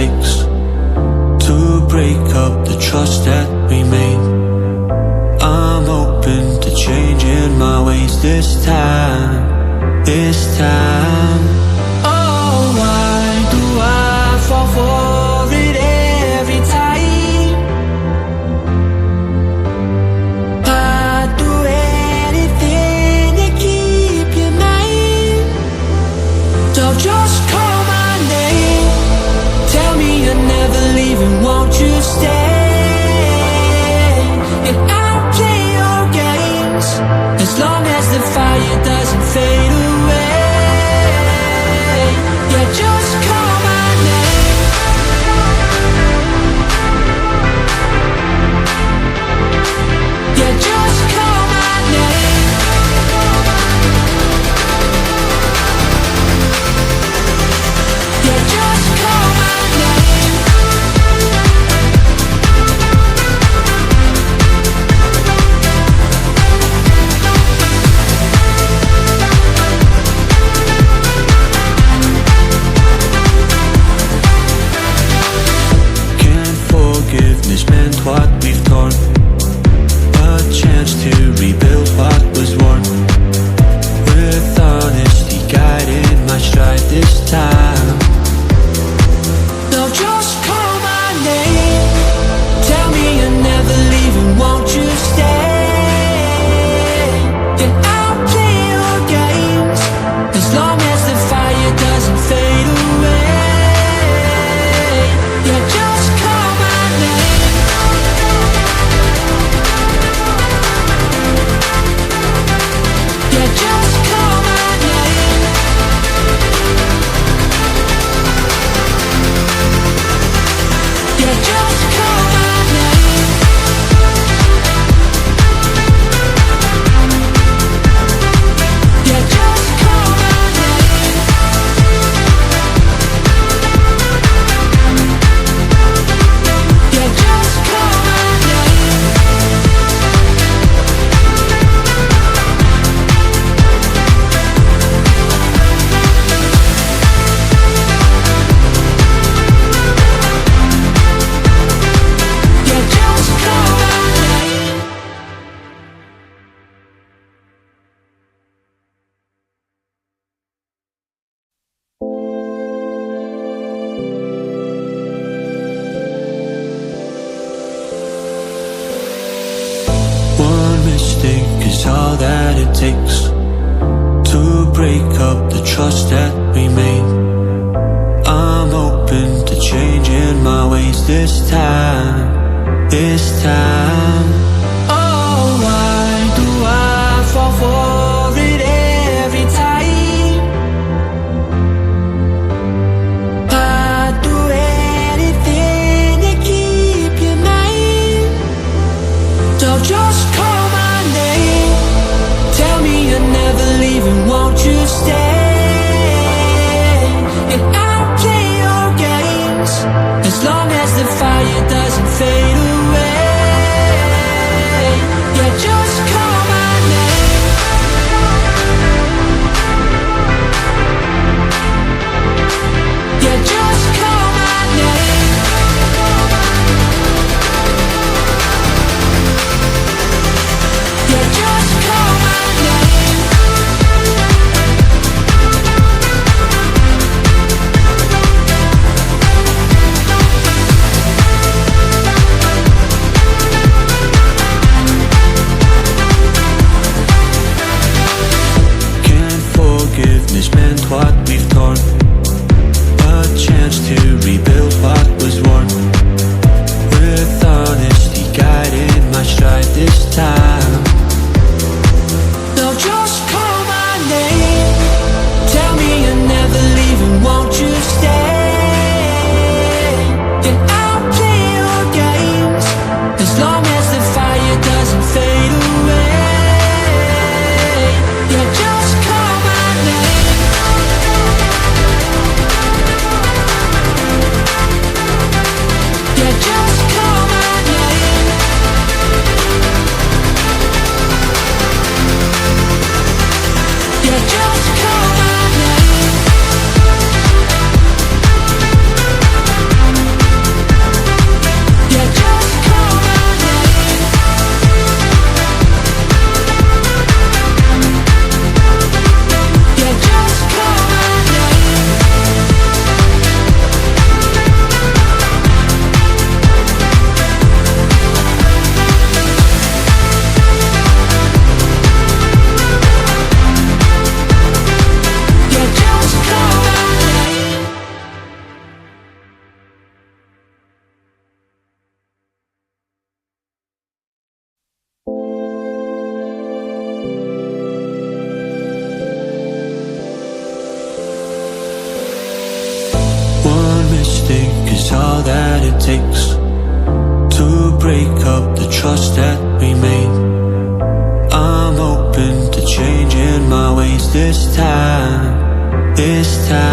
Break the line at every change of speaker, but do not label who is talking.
takes to break up the trust that we made. I'm open to changing my ways this time, this time. Oh, why do I fall for it every time? I'd do anything to keep you mine. So just call my name, tell me you're never leaving, won't you stay? And I'll play your games as long as the fire doesn't fade away. Yeah, just call my name. Yeah, just call my name. Yeah, just call my name. Can't forgiveness mend what we've torn, a chance to rebuild what was worn, with honesty guiding my stride this time. So just call my name, tell me you're never leaving, won't you stay? And I'll play your games as long as the fire doesn't fade away. Yeah, just call my name. Yeah, just call my name. Yeah, just call my name. Yeah, just call my name. Yeah, just call my name. Yeah, just call my name. One mistake is all that it takes to break up the trust that we made. I'm open to changing my ways this time, this time. Oh, why do I fall for it every time? I'd do anything to keep you mine. So just call my name, tell me you're never leaving, won't you stay? And I'll play your games as long as the fire doesn't fade away. Yeah, just call my name. Yeah, just call my name. Yeah, just call my name. Can't forgiveness mend what we've torn, a chance to rebuild what was worn, with honesty guiding my stride this time. So just call my name, tell me you're never leaving, won't you stay? And I'll play your games as long as the fire doesn't fade away. Yeah, just call my name. Yeah, just call my name. Yeah, just call my name. trust that we made. I'm open to changing my ways this time. This time